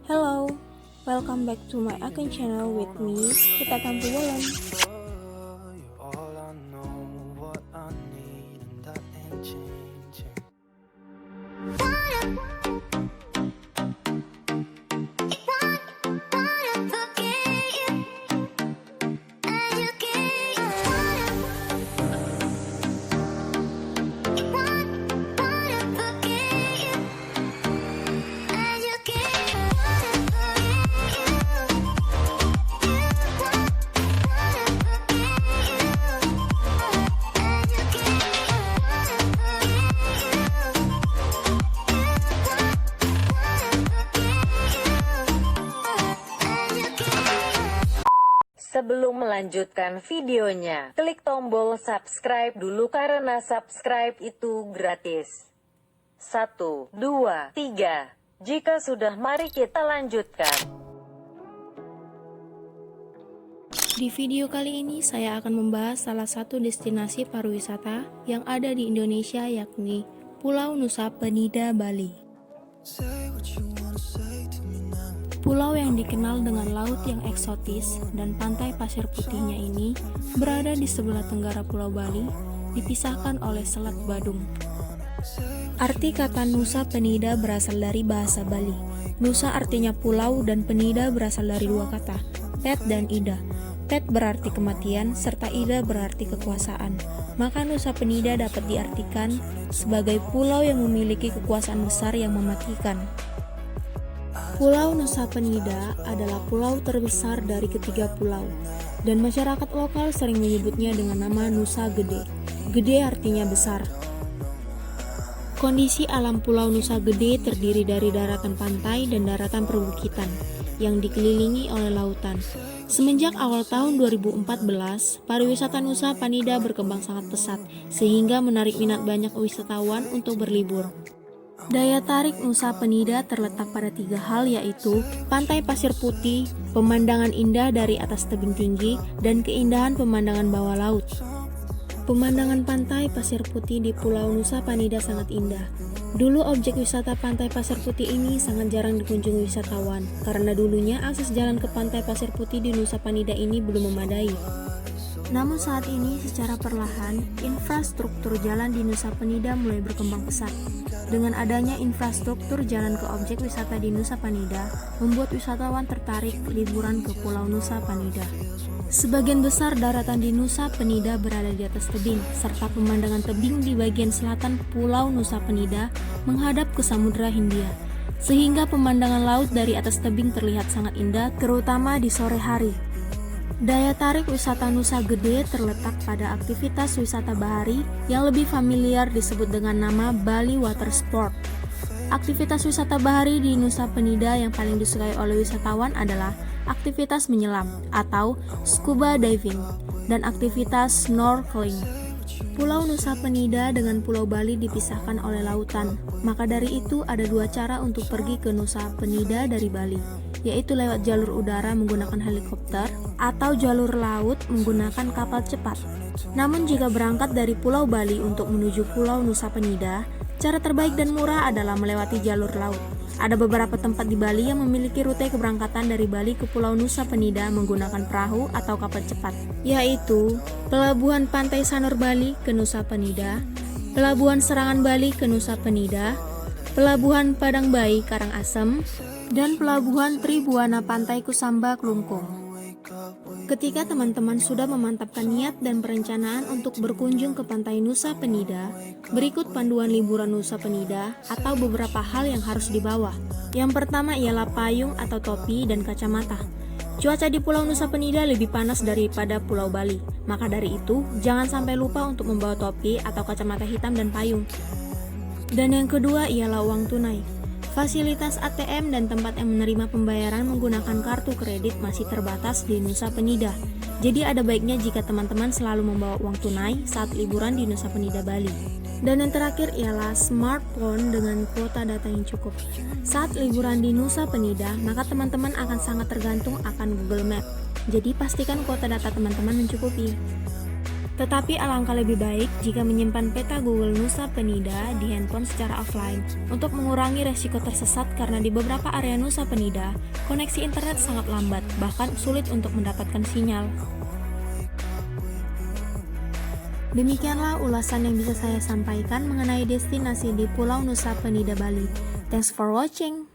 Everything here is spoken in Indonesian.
Hello, welcome back to my account channel with me, Kita Kampu Wulan. All I know, what I need, and that ain't changing. Sebelum melanjutkan videonya, klik tombol subscribe dulu karena subscribe itu gratis. 1, 2, 3. Jika sudah, mari kita lanjutkan. Di video kali ini saya akan membahas salah satu destinasi pariwisata yang ada di Indonesia, yakni Pulau Nusa Penida, Bali. Say what you wanna say to me now. Pulau yang dikenal dengan laut yang eksotis dan pantai pasir putihnya ini berada di sebelah tenggara Pulau Bali, dipisahkan oleh Selat Badung. Arti kata Nusa Penida berasal dari bahasa Bali. Nusa artinya pulau dan Penida berasal dari dua kata, pet dan ida. Pet berarti kematian, serta ida berarti kekuasaan. Maka Nusa Penida dapat diartikan sebagai pulau yang memiliki kekuasaan besar yang mematikan. Pulau Nusa Penida adalah pulau terbesar dari ketiga pulau, dan masyarakat lokal sering menyebutnya dengan nama Nusa Gede. Gede artinya besar. Kondisi alam Pulau Nusa Gede terdiri dari daratan pantai dan daratan perbukitan yang dikelilingi oleh lautan. Semenjak awal tahun 2014, pariwisata Nusa Penida berkembang sangat pesat sehingga menarik minat banyak wisatawan untuk berlibur. Daya tarik Nusa Penida terletak pada tiga hal, yaitu pantai pasir putih, pemandangan indah dari atas tebing tinggi, dan keindahan pemandangan bawah laut. Pemandangan pantai pasir putih di Pulau Nusa Penida sangat indah. Dulu objek wisata pantai pasir putih ini sangat jarang dikunjungi wisatawan, karena dulunya akses jalan ke pantai pasir putih di Nusa Penida ini belum memadai. Namun saat ini secara perlahan, infrastruktur jalan di Nusa Penida mulai berkembang pesat. Dengan adanya infrastruktur jalan ke objek wisata di Nusa Penida, membuat wisatawan tertarik liburan ke Pulau Nusa Penida. Sebagian besar daratan di Nusa Penida berada di atas tebing, serta pemandangan tebing di bagian selatan Pulau Nusa Penida menghadap ke Samudra Hindia, sehingga pemandangan laut dari atas tebing terlihat sangat indah, terutama di sore hari. Daya tarik wisata Nusa Gede terletak pada aktivitas wisata bahari yang lebih familiar disebut dengan nama Bali Water Sport. Aktivitas wisata bahari di Nusa Penida yang paling disukai oleh wisatawan adalah aktivitas menyelam atau scuba diving dan aktivitas snorkeling. Pulau Nusa Penida dengan Pulau Bali dipisahkan oleh lautan, maka dari itu ada dua cara untuk pergi ke Nusa Penida dari Bali, yaitu lewat jalur udara menggunakan helikopter atau jalur laut menggunakan kapal cepat. Namun jika berangkat dari Pulau Bali untuk menuju Pulau Nusa Penida, cara terbaik dan murah adalah melewati jalur laut. Ada beberapa tempat di Bali yang memiliki rute keberangkatan dari Bali ke Pulau Nusa Penida menggunakan perahu atau kapal cepat, yaitu Pelabuhan Pantai Sanur Bali ke Nusa Penida, Pelabuhan Serangan Bali ke Nusa Penida, Pelabuhan Padang Bayi Karangasem, dan Pelabuhan Tribuana Pantai Kusamba Klungkung. Ketika teman-teman sudah memantapkan niat dan perencanaan untuk berkunjung ke pantai Nusa Penida, berikut panduan liburan Nusa Penida atau beberapa hal yang harus dibawa. Yang pertama ialah payung atau topi dan kacamata. Cuaca di Pulau Nusa Penida lebih panas daripada Pulau Bali, maka dari itu jangan sampai lupa untuk membawa topi atau kacamata hitam dan payung. Dan yang kedua ialah uang tunai. Fasilitas ATM dan tempat yang menerima pembayaran menggunakan kartu kredit masih terbatas di Nusa Penida. Jadi ada baiknya jika teman-teman selalu membawa uang tunai saat liburan di Nusa Penida, Bali. Dan yang terakhir ialah smartphone dengan kuota data yang cukup. Saat liburan di Nusa Penida, maka teman-teman akan sangat tergantung akan Google Map. Jadi pastikan kuota data teman-teman mencukupi. Tetapi alangkah lebih baik jika menyimpan peta Google Nusa Penida di handphone secara offline untuk mengurangi resiko tersesat karena di beberapa area Nusa Penida, koneksi internet sangat lambat, bahkan sulit untuk mendapatkan sinyal. Demikianlah ulasan yang bisa saya sampaikan mengenai destinasi di Pulau Nusa Penida, Bali. Thanks for watching.